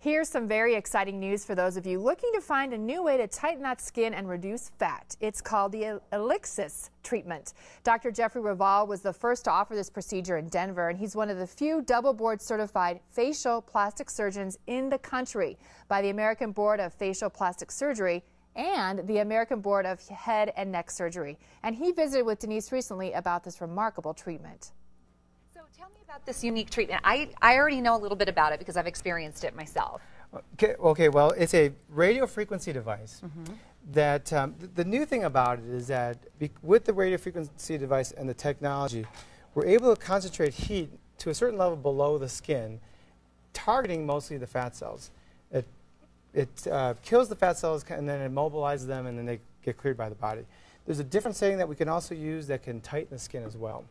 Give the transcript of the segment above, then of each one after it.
Here's some very exciting news for those of you looking to find a new way to tighten that skin and reduce fat. It's called the Exilis treatment. Dr. Jeffrey Raval was the first to offer this procedure in Denver, and he's one of the few double board certified facial plastic surgeons in the country by the American Board of Facial Plastic Surgery and the American Board of Head and Neck Surgery. And he visited with Denise recently about this remarkable treatment. Tell me about this unique treatment. I already know a little bit about it because I've experienced it myself. Okay, well, it's a radio frequency device that the new thing about it is that with the radio frequency device and the technology, we're able to concentrate heat to a certain level below the skin, targeting mostly the fat cells. It kills the fat cells and then it immobilizes them and then they get cleared by the body. There's a different setting that we can also use that can tighten the skin as well.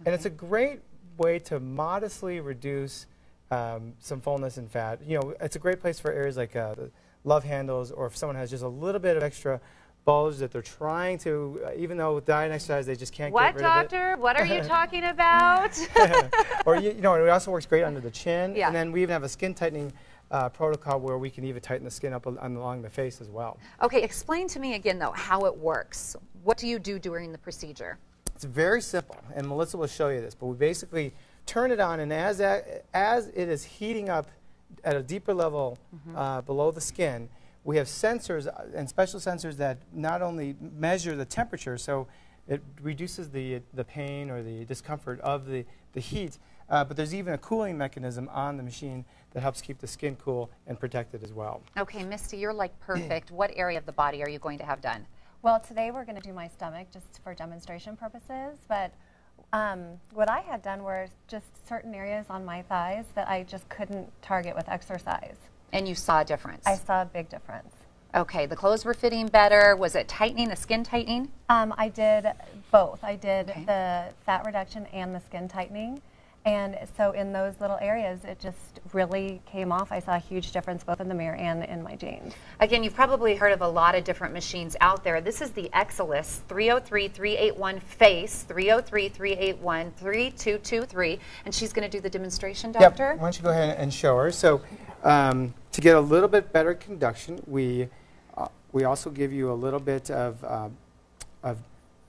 And it's a great way to modestly reduce some fullness and fat. You know, it's a great place for areas like the love handles, or if someone has just a little bit of extra bulge that they're trying to, even though with diet and exercise they just can't get rid of it. What, doctor? What are you talking about? Or you know, it also works great under the chin. Yeah. And then we even have a skin tightening protocol where we can even tighten the skin up along the face as well. Okay, explain to me again though how it works. What do you do during the procedure? It's very simple, and Melissa will show you this, but we basically turn it on, and as it is heating up at a deeper level below the skin, we have sensors and special sensors that not only measure the temperature, so it reduces the pain or the discomfort of the heat, but there's even a cooling mechanism on the machine that helps keep the skin cool and protected as well. Okay, Misty, you're like perfect. What area of the body are you going to have done? Well, today we're going to do my stomach just for demonstration purposes, but what I had done were just certain areas on my thighs that I just couldn't target with exercise. And you saw a difference? I saw a big difference. Okay, the clothes were fitting better. Was it tightening, the skin tightening? I did both. I did the fat reduction and the skin tightening. And so in those little areas, it just really came off. I saw a huge difference both in the mirror and in my jeans. Again, you've probably heard of a lot of different machines out there. This is the Exilis 303-381-FACE, 303-381-3223. And she's going to do the demonstration, doctor? Yep. Why don't you go ahead and show her. So to get a little bit better conduction, we also give you a little bit of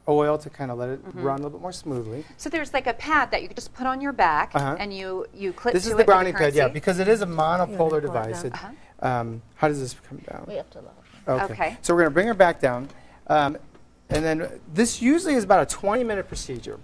oil to kind of let it run a little bit more smoothly. So there's like a pad that you can just put on your back and you clip this to is it the brownie with pad, yeah, because it is a monopolar device. How does this come down? We have to lower. Okay. So we're going to bring her back down. And then this usually is about a 20-minute procedure.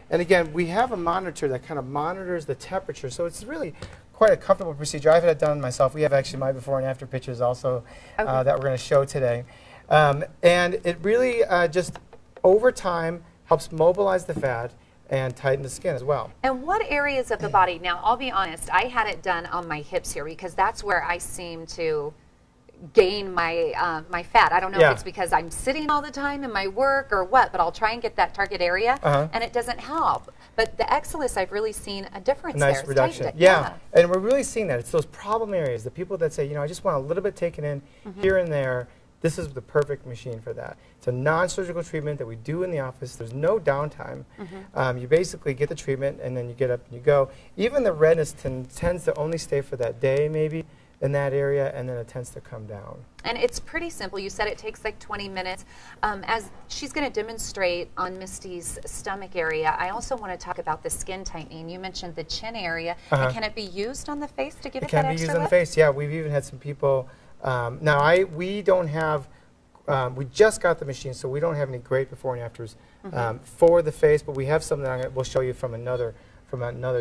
And again, we have a monitor that kind of monitors the temperature. So it's really quite a comfortable procedure. I've had it done myself. We have actually my before and after pictures also that we're going to show today. And it really just over time helps mobilize the fat and tighten the skin as well. And what areas of the body? Now, I'll be honest, I had it done on my hips here because that's where I seem to gain my my fat. I don't know if it's because I'm sitting all the time in my work or what, but I'll try and get that target area, and it doesn't help. But the Exilis, I've really seen a difference there. Nice reduction. Yeah, and we're really seeing that. It's those problem areas, the people that say, you know, I just want a little bit taken in here and there. This is the perfect machine for that. It's a non-surgical treatment that we do in the office. There's no downtime. You basically get the treatment and then you get up and you go. Even the redness tends to only stay for that day maybe in that area, and then it tends to come down. And it's pretty simple. You said it takes like 20 minutes. As she's going to demonstrate on Misty's stomach area, I also want to talk about the skin tightening. You mentioned the chin area. And can it be used on the face to give it that extra It can be used on the face, yeah. We've even had some people. Now, we don't have, we just got the machine, so we don't have any great before and afters for the face, but we have some that we'll show you from another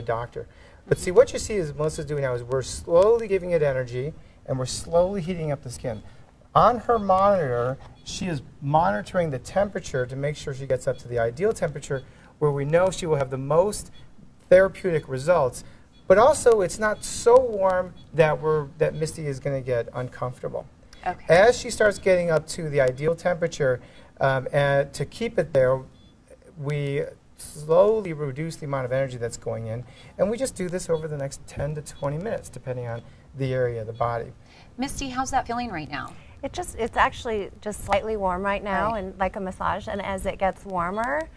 doctor. But see, what you see is Melissa's doing now is we're slowly giving it energy, and we're slowly heating up the skin. On her monitor, she is monitoring the temperature to make sure she gets up to the ideal temperature where we know she will have the most therapeutic results. But also, it's not so warm that Misty is going to get uncomfortable. Okay. As she starts getting up to the ideal temperature, and to keep it there, we slowly reduce the amount of energy that's going in, and we just do this over the next 10 to 20 minutes, depending on the area of the body. Misty, how's that feeling right now? It's actually just slightly warm right now, and like a massage. And as it gets warmer,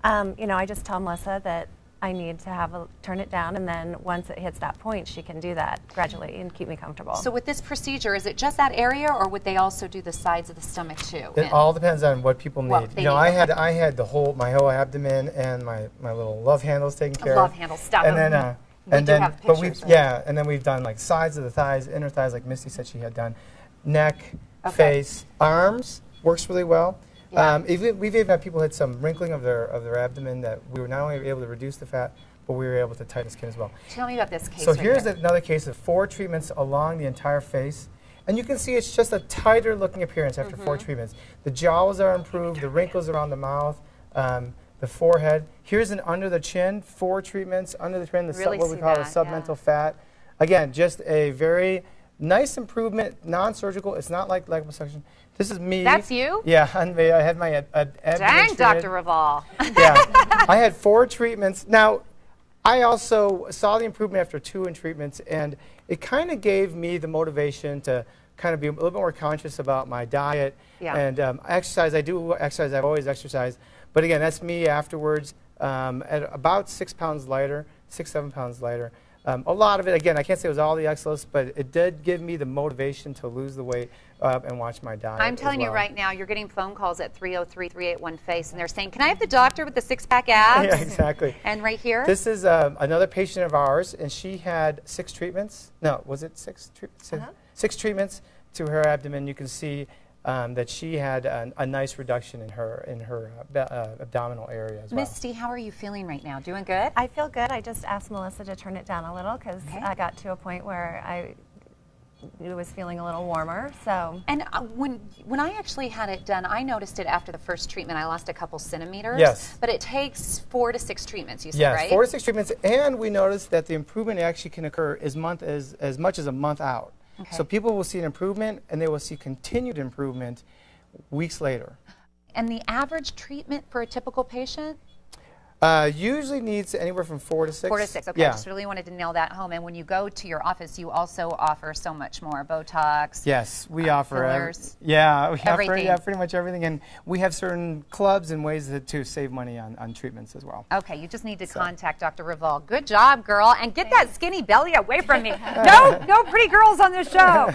you know, I just tell Melissa that I need to turn it down, and then once it hits that point, she can do that gradually and keep me comfortable. So with this procedure, is it just that area, or would they also do the sides of the stomach too? It all depends on what people need. Well, you know, I had my whole abdomen and my little love handles taken care of. Love handle stuff. And then have but pictures, and then we've done like sides of the thighs, inner thighs, like Misty said she had done, neck, face, arms works really well. Yeah. We've even had people had some wrinkling of their abdomen that we were not only able to reduce the fat, but we were able to tighten the skin as well. Tell me about this case. So right here's here. another case of 4 treatments along the entire face. And you can see it's just a tighter looking appearance after 4 treatments. The jowls are improved, the wrinkles around the mouth, the forehead. Here's an under the chin, 4 treatments under the chin, what we call the submental fat. Again, just a very nice improvement, non-surgical. It's not like liposuction. This is me. That's you? Yeah, I had my abdomen Dang, treated. Dr. Raval. Yeah, I had 4 treatments. Now, I also saw the improvement after 2 treatments, and it kind of gave me the motivation to kind of be a little bit more conscious about my diet and exercise. I do exercise. I've always exercised. But again, that's me afterwards at about 6 pounds lighter, 6-7 pounds lighter. A lot of it, again, I can't say it was all the Exilis, but it did give me the motivation to lose the weight and watch my diet. I'm telling you right now, you're getting phone calls at 303-381-FACE, and they're saying, can I have the doctor with the 6-pack abs? Yeah, exactly. And right here? This is another patient of ours, and she had 6 treatments. No, was it 6 treatments? 6 treatments to her abdomen. You can see that she had a nice reduction in her abdominal area as well. Misty, how are you feeling right now? Doing good? I feel good. I just asked Melissa to turn it down a little because I got to a point where I was feeling a little warmer. So. And when I actually had it done, I noticed it after the first treatment. I lost a couple centimeters. Yes. But it takes 4 to 6 treatments, you said, yes, right? Yes, 4 to 6 treatments, and we noticed that the improvement actually can occur as much as a month out. Okay. So people will see an improvement, and they will see continued improvement weeks later. And the average treatment for a typical patient? Usually needs anywhere from 4 to 6. 4 to 6, okay. I just really wanted to nail that home. And when you go to your office, you also offer so much more. Botox. Yes, we offer fillers, we offer everything. Pretty much everything. And we have certain clubs and ways to save money on treatments as well. Okay, you just need to contact Dr. Raval. Good job, girl. And get that skinny belly away from me. No pretty girls on this show.